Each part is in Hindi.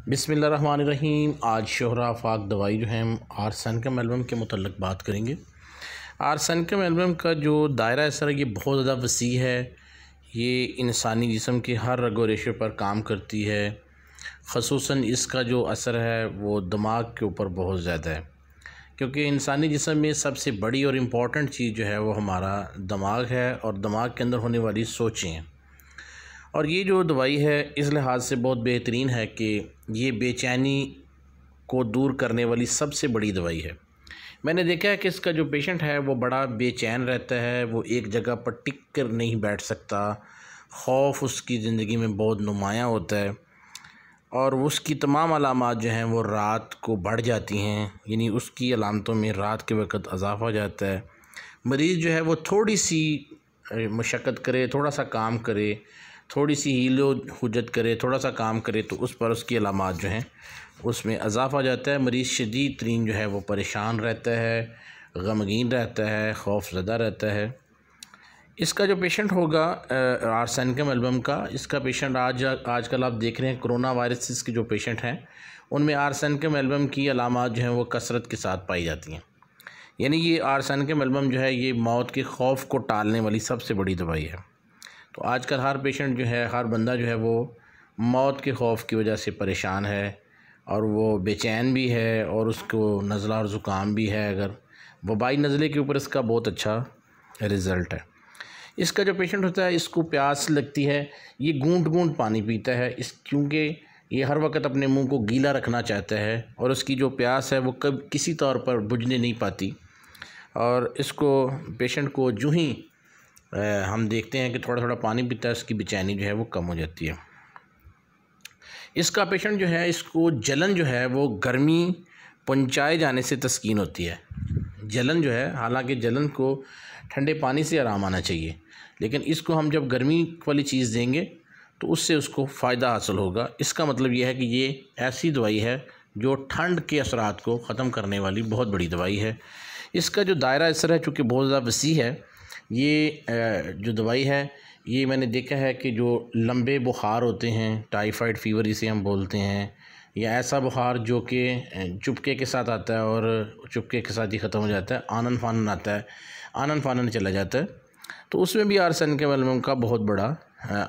बिस्मिल्लाहिर्रहमानिर्रहीम। आज शोहरा आफाक दवाई जो है हम आर्सेनिकम एल्बम के मुतल्लिक़ बात करेंगे। आर्सेनिकम एल्बम का जो दायरा असर है ये बहुत ज़्यादा वसी है। ये इंसानी जिस्म के हर रगो रेशे पर काम करती है। ख़ुसूसन इसका जो असर है वो दिमाग के ऊपर बहुत ज़्यादा है, क्योंकि इंसानी जिस्म में सबसे बड़ी और इम्पॉर्टेंट चीज़ जो है वो हमारा दिमाग है और दिमाग के अंदर होने वाली सोचें हैं। और ये जो दवाई है इस लिहाज से बहुत बेहतरीन है कि ये बेचैनी को दूर करने वाली सबसे बड़ी दवाई है। मैंने देखा है कि इसका जो पेशेंट है वो बड़ा बेचैन रहता है, वो एक जगह पर टिक कर नहीं बैठ सकता, खौफ उसकी ज़िंदगी में बहुत नुमायाँ होता है और उसकी तमाम अलामात जो हैं वो रात को बढ़ जाती हैं, यानी उसकी अलामतों में रात के वक्त इजाफ़ा हो जाता है। मरीज़ जो है वो थोड़ी सी मशक्क़त करे, थोड़ा सा काम करे, थोड़ी सी हीलो हुज्जत करे, थोड़ा सा काम करे तो उस पर उसकी अलामात जो हैं उसमें इजाफ़ा हो जाता है। मरीज़ शदीद तरीन जो है वो परेशान रहता है, गमगीन रहता है, खौफज़दा रहता है। इसका जो पेशेंट होगा आर्सेनिकम एल्बम का, इसका पेशेंट आजकल आप देख रहे हैं कोरोना वायरस के जो पेशेंट हैं उनमें आर्सेनिकम एल्बम की अलामात जो हैं वो कसरत के साथ पाई जाती हैं। यानी ये आर्सेनिकम एल्बम जो है ये मौत के खौफ को टालने वाली सबसे बड़ी दवाई है। तो आजकल हर पेशेंट जो है, हर बंदा जो है वो मौत के खौफ की वजह से परेशान है और वो बेचैन भी है और उसको नज़ला और ज़ुकाम भी है। अगर वबाई नज़ले के ऊपर इसका बहुत अच्छा रिज़ल्ट है। इसका जो पेशेंट होता है इसको प्यास लगती है, ये गूंट गूंट पानी पीता है क्योंकि ये हर वक्त अपने मुंह को गीला रखना चाहता है और उसकी जो प्यास है वो कब किसी तौर पर बुझने नहीं पाती। और इसको पेशेंट को जो ही हम देखते हैं कि थोड़ा थोड़ा पानी पीता है, उसकी बेचैनी जो है वो कम हो जाती है। इसका पेशेंट जो है इसको जलन जो है वो गर्मी पहुंचाए जाने से तस्कीन होती है। जलन जो है, हालांकि जलन को ठंडे पानी से आराम आना चाहिए, लेकिन इसको हम जब गर्मी वाली चीज़ देंगे तो उससे उसको फ़ायदा हासिल होगा। इसका मतलब ये है कि ये ऐसी दवाई है जो ठंड के असरात को ख़त्म करने वाली बहुत बड़ी दवाई है। इसका जो दायरा असर है चूँकि बहुत ज़्यादा वसी है, ये जो दवाई है ये मैंने देखा है कि जो लंबे बुखार होते हैं, टाइफाइड फ़ीवर जिसे हम बोलते हैं, या ऐसा बुखार जो कि चुपके के साथ आता है और चुपके के साथ ही ख़त्म हो जाता है, आनन फानन आता है, आनन फानन चला जाता है, तो उसमें भी आर्सेनिकम एल्बम का बहुत बड़ा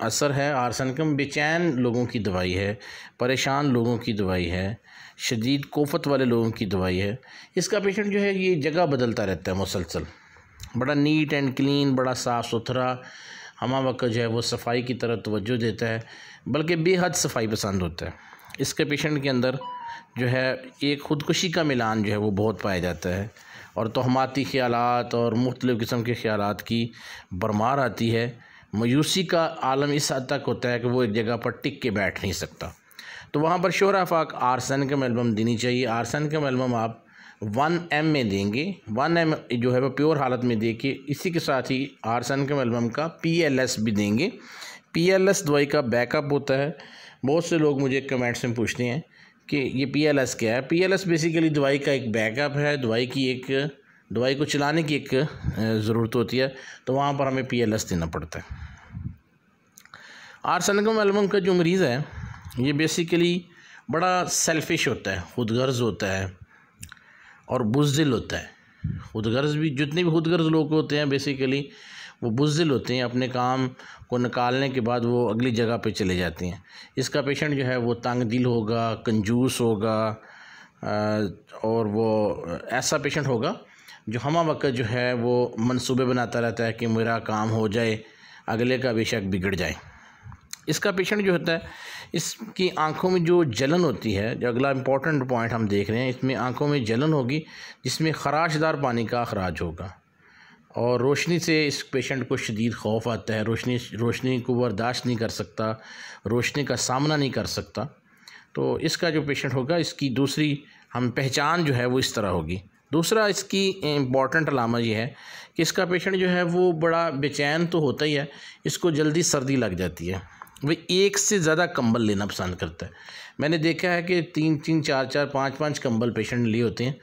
असर है। आर्सेनिकम बेचैन लोगों की दवाई है, परेशान लोगों की दवाई है, शदीद कोफत वाले लोगों की दवाई है। इसका पेशेंट जो है ये जगह बदलता रहता है मुसलसल, बड़ा नीट एंड क्लीन, बड़ा साफ़ सुथरा, हमा वक्त जो है वो सफाई की तरफ तवज्जो देता है, बल्कि बेहद सफाई पसंद होता है। इसके पेशेंट के अंदर जो है एक ख़ुदकुशी का मिलान जो है वो बहुत पाया जाता है और तोहमाती ख़यालात और मुख्तलिफ़ किस्म के ख़यालात की भरमार आती है। मायूसी का आलम इस हद तक होता है कि वो एक जगह पर टिक के बैठ नहीं सकता। तो वहाँ पर शोहरा आफाक आर्सेनिकम एल्बम देनी चाहिए। आर्सेनिकम एल्बम आप 1 ml में देंगे, 1 ml जो है वो प्योर हालत में दे के इसी के साथ ही आर्सेनिकम एल्बम का PLS भी देंगे। PLS दवाई का बैकअप होता है। बहुत से लोग मुझे कमेंट्स में पूछते हैं कि ये PLS क्या है। PLS बेसिकली दवाई का एक बैकअप है, दवाई को चलाने की एक ज़रूरत होती है, तो वहाँ पर हमें PLS देना पड़ता है। आर्सेनिकम एल्बम का जो मरीज़ है ये बेसिकली बड़ा सेल्फिश होता है, खुदगर्ज़ होता है और बुज़दिल होता है। खुदगर्ज़ भी, जितने भी खुदगर्ज़ लोग होते हैं बेसिकली वो बुज़दिल होते हैं, अपने काम को निकालने के बाद वो अगली जगह पे चले जाते हैं। इसका पेशेंट जो है वो तंग दिल होगा, कंजूस होगा और वो ऐसा पेशेंट होगा जो हमा वक्त जो है वो मंसूबे बनाता रहता है कि मेरा काम हो जाए, अगले का बेशक बिगड़ जाए। इसका पेशेंट जो होता है इसकी आंखों में जो जलन होती है, जो अगला इम्पॉर्टेंट पॉइंट हम देख रहे हैं, इसमें आंखों में जलन होगी जिसमें खराशदार पानी का अखराज होगा और रोशनी से इस पेशेंट को शदीद खौफ आता है। रोशनी को बर्दाश्त नहीं कर सकता, रोशनी का सामना नहीं कर सकता। तो इसका जो पेशेंट होगा इसकी दूसरी हम पहचान जो है वो इस तरह होगी। दूसरा इसकी इम्पॉर्टेंट अलामत ये है कि इसका पेशेंट जो है वो बड़ा बेचैन तो होता ही है, इसको जल्दी सर्दी लग जाती है, वह एक से ज़्यादा कंबल लेना पसंद करता है। मैंने देखा है कि 3-3, 4-4, 5-5 कंबल पेशेंट लिए होते हैं।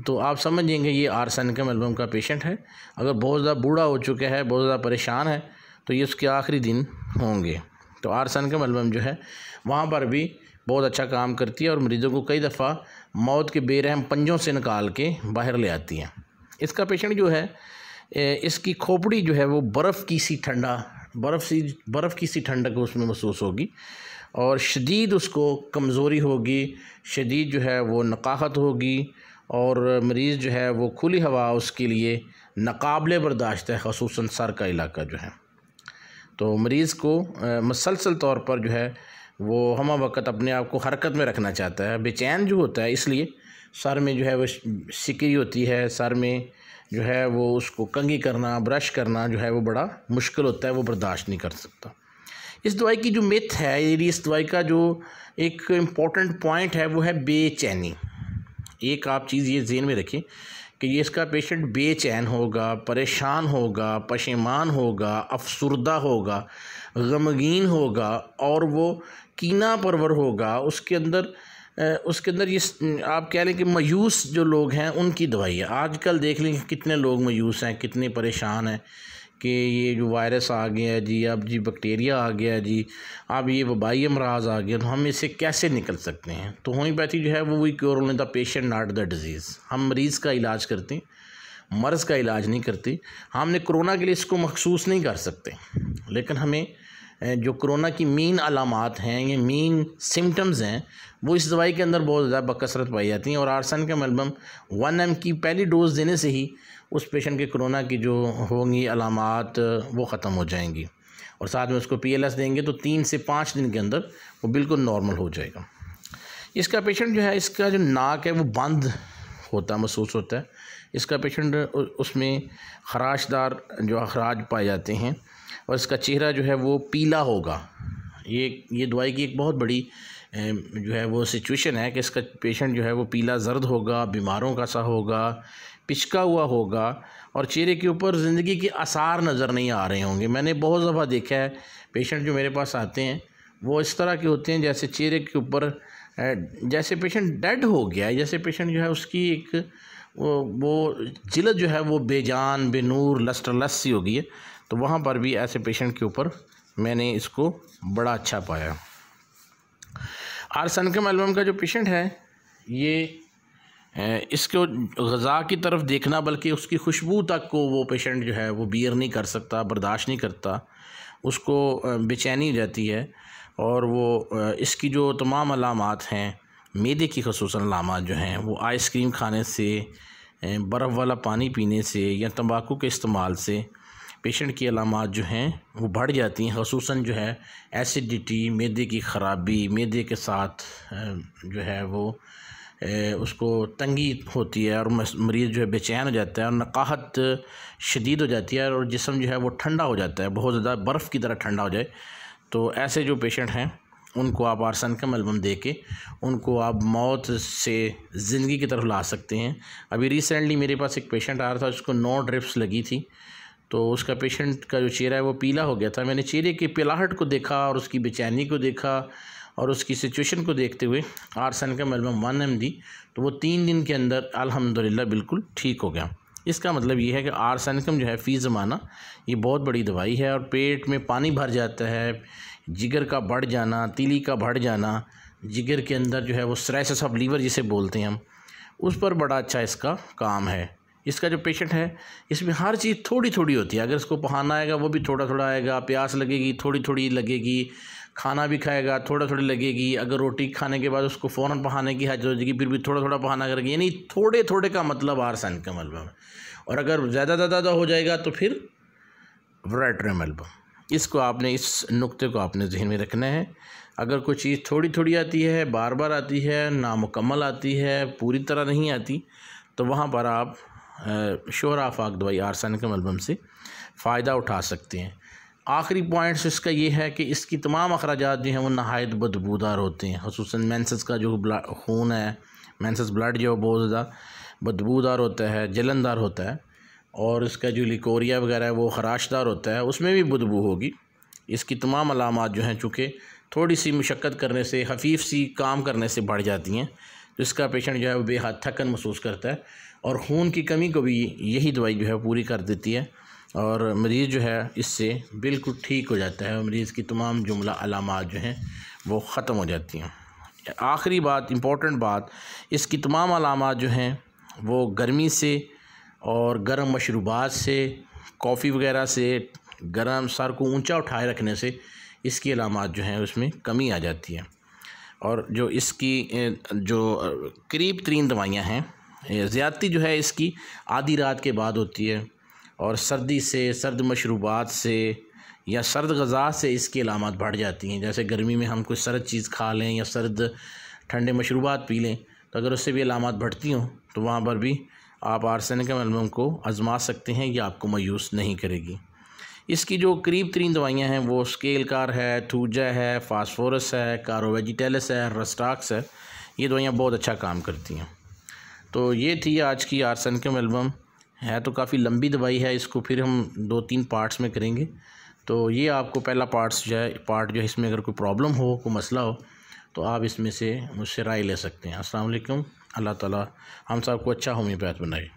तो आप समझेंगे ये आर्सेनिकम एल्बम का पेशेंट है। अगर बहुत ज़्यादा बूढ़ा हो चुका है, बहुत ज़्यादा परेशान है, तो ये उसके आखिरी दिन होंगे। तो आर्सेनिकम एल्बम जो है वहाँ पर भी बहुत अच्छा काम करती है और मरीज़ों को कई दफ़ा मौत के बेरहम पंजों से निकाल के बाहर ले आती हैं। इसका पेशेंट जो है इसकी खोपड़ी जो है वो बर्फ़ की सी ठंडक उसमें महसूस होगी और शदीद उसको कमज़ोरी होगी, शदीद जो है वो नकाहत होगी और मरीज़ जो है वो खुली हवा उसके लिए नाकाबिले बर्दाश्त है, ख़ुसूसन सर का इलाका जो है। तो मरीज़ को मुसलसल तौर पर जो है वो हमा वक्त अपने आप को हरकत में रखना चाहता है, बेचैन जो होता है, इसलिए सर में जो है वो सिकरी होती है, सर में जो है वो उसको कंघी करना, ब्रश करना जो है वो बड़ा मुश्किल होता है, वो बर्दाश्त नहीं कर सकता। इस दवाई की जो मिथ है, यदि इस दवाई का जो एक इम्पॉर्टेंट पॉइंट है वो है बेचैनी। एक आप चीज़ ये ज़हन में रखें कि ये इसका पेशेंट बेचैन होगा, परेशान होगा, पशेमान होगा, अफसुर्दा होगा, गमगीन होगा और वो कीना परवर होगा। उसके अंदर ये आप कह लें कि मायूस जो लोग हैं उनकी दवाई है। आजकल देख लें कितने लोग मायूस हैं, कितने परेशान हैं कि ये जो वायरस आ गया है जी, अब जी बैक्टीरिया आ गया जी, अब ये वबाई अमराज आ गया, तो हम इससे कैसे निकल सकते हैं। तो होम्योपैथी जो है वो we cure only the patient not the disease. हम मरीज़ का इलाज करते हैं, मर्ज़ का इलाज नहीं करते। हमने कोरोना के लिए इसको मखसूस नहीं कर सकते, लेकिन हमें जो कोरोना की मेन अलामात हैं, ये मेन सिम्टम्स हैं, वो इस दवाई के अंदर बहुत ज़्यादा बकसरत पाई जाती हैं। और आर्सेनिकम 1 mg की पहली डोज़ देने से ही उस पेशेंट के कोरोना की जो होंगी अलामात वो ख़त्म हो जाएंगी और साथ में उसको PLS देंगे तो 3 से 5 दिन के अंदर वो बिल्कुल नॉर्मल हो जाएगा। इसका पेशेंट जो है, इसका जो नाक है वो बंद होता महसूस होता है। इसका पेशेंट उसमें खराशदार जो अखराज पाए जाते हैं और इसका चेहरा जो है वो पीला होगा। ये दवाई की एक बहुत बड़ी जो है वो सिचुएशन है कि इसका पेशेंट जो है वो पीला ज़र्द होगा, बीमारों का सा होगा, पिचका हुआ होगा और चेहरे के ऊपर ज़िंदगी के आसार नज़र नहीं आ रहे होंगे। मैंने बहुत दफ़ा देखा है पेशेंट जो मेरे पास आते हैं वो इस तरह के होते हैं जैसे चेहरे के ऊपर जैसे पेशेंट डेड हो गया है, जैसे पेशेंट जो है उसकी एक वो जिल्द जो है वो बेजान, बेनूर, लस्टरलस सी हो गई है। तो वहाँ पर भी ऐसे पेशेंट के ऊपर मैंने इसको बड़ा अच्छा पाया। आर्सेनिकम एल्बम का जो पेशेंट है ये इसको ग़ज़ा की तरफ देखना बल्कि उसकी खुशबू तक को वो पेशेंट जो है वो बियर नहीं कर सकता, बर्दाश्त नहीं करता, उसको बेचैनी हो जाती है और वो इसकी जो तमाम अलामात हैं, मैदे की ख़ुसूसन अलामात जो हैं वो आइसक्रीम खाने से, बर्फ़ वाला पानी पीने से या तंबाकू के इस्तेमाल से पेशेंट की अलामात जो हैं वो बढ़ जाती हैं। ख़ुसूसन जो है एसिडिटी, मैदे की ख़राबी, मैदे के साथ जो है वो उसको तंगी होती है और मरीज़ जो है बेचैन हो जाता है और नकाहत शदीद हो जाती है और जिस्म जो है वो ठंडा हो जाता है, बहुत ज़्यादा बर्फ़ की तरह ठंडा हो जाए। तो ऐसे जो पेशेंट हैं उनको आप आर्सेनिकम एल्बम दे के उनको आप मौत से ज़िंदगी की तरफ ला सकते हैं। अभी रिसेंटली मेरे पास एक पेशेंट आ रहा था, उसको 9 ड्रिप्स लगी थी, तो उसका पेशेंट का जो चेहरा है वो पीला हो गया था। मैंने चेहरे की पिलाहट को देखा और उसकी बेचैनी को देखा और उसकी सिचुएशन को देखते हुए आर्सेनिकम एल्बम 1 mg दी, तो वो 3 दिन के अंदर अल्हम्दुलिल्लाह बिल्कुल ठीक हो गया। इसका मतलब ये है कि आर्सेनिकम जो है फ़ी ज़माना ये बहुत बड़ी दवाई है और पेट में पानी भर जाता है, जिगर का बढ़ जाना, तीली का बढ़ जाना, जिगर के अंदर जो है वो सिरोसिस ऑफ लीवर जिसे बोलते हैं हम, उस पर बड़ा अच्छा इसका काम है। इसका जो पेशेंट है इसमें हर चीज़ थोड़ी थोड़ी होती है, अगर इसको पहाना आएगा वो भी थोड़ा थोड़ा आएगा, प्यास लगेगी थोड़ी थोड़ी लगेगी, खाना भी खाएगा थोड़ा थोड़ी लगेगी, अगर रोटी खाने के बाद उसको फ़ौरन पहाने की हाजत हो जाएगी फिर भी थोड़ा थोड़ा पहाना करेगी, यानी थोड़े थोड़े का मतलब आर्सेनिकम एल्बम है। और अगर ज़्यादा हो जाएगा तो फिर वोराट्रियम एल्बम। इसको आपने इस नुक्ते को आपने जहन में रखना है। अगर कोई चीज़ थोड़ी थोड़ी आती है, बार बार आती है, नामुकम्मल आती है, पूरी तरह नहीं आती, तो वहाँ पर आप शोर आफाक दवाई आर्सेनिकम एल्बम से फ़ायदा उठा सकते हैं। आखिरी पॉइंट्स इसका ये है कि इसकी तमाम अखराजात जो हैं वो नहायत बदबूदार होते हैं। ख़ुसूसन मेंसेस का जो खून है, मेंसेस ब्लड जो बहुत ज़्यादा बदबूदार होता है, जलनदार होता है और इसका जो लिकोरिया वगैरह है वो खराशदार होता है, उसमें भी बदबू होगी। इसकी तमाम अलामात जो हैं चूँकि थोड़ी सी मुशक्क़त करने से, हफ़ीफ़ सी काम करने से बढ़ जाती हैं, तो इसका पेशेंट जो है वो बेहद थकन महसूस करता है और खून की कमी को भी यही दवाई जो है पूरी कर देती है और मरीज़ जो है इससे बिल्कुल ठीक हो जाता है और मरीज़ की तमाम जुमला अलामात जो हैं वो ख़त्म हो जाती हैं। आखिरी बात, इम्पोर्टेंट बात, इसकी तमाम अलामात जो हैं वो गर्मी से और गर्म मशरूबात से, कॉफ़ी वगैरह से, गर्म सर को ऊंचा उठाए रखने से इसकी अलामात जो हैं उसमें कमी आ जाती है। और जो इसकी जो करीब तरीन दवाइयाँ हैं, ज़्यादती जो है इसकी आधी रात के बाद होती है, और सर्दी से, सर्द मशरूबात से या सर्द ग़ज़ा से इसकी अलामात बढ़ जाती हैं। जैसे गर्मी में हम कोई सर्द चीज़ खा लें या सर्द ठंडे मशरूबात पी लें, तो अगर उससे भी अलामात बढ़ती हों तो वहाँ पर भी आप आर्सेनिकम एल्बम को आज़मा सकते हैं, ये आपको मायूस नहीं करेगी। इसकी जो करीब तरीन दवाइयाँ हैं वो स्केलकार है, थूजा है, फास्फोरस है, कारोवेजिटेलिस है, रस्टाक्स है। ये दवाइयाँ बहुत अच्छा काम करती हैं। तो ये थी आज की आर्सेनिकम एल्बम। है तो काफ़ी लंबी दवाई है, इसको फिर हम 2-3 पार्ट्स में करेंगे। तो ये आपको पहला पार्ट जो है इसमें अगर कोई प्रॉब्लम हो, कोई मसला हो, तो आप इसमें से मुझसे राय ले सकते हैं। अस्सलाम वालेकुम। अल्लाह ताला हम सबको अच्छा होम्योपैथ बनाए।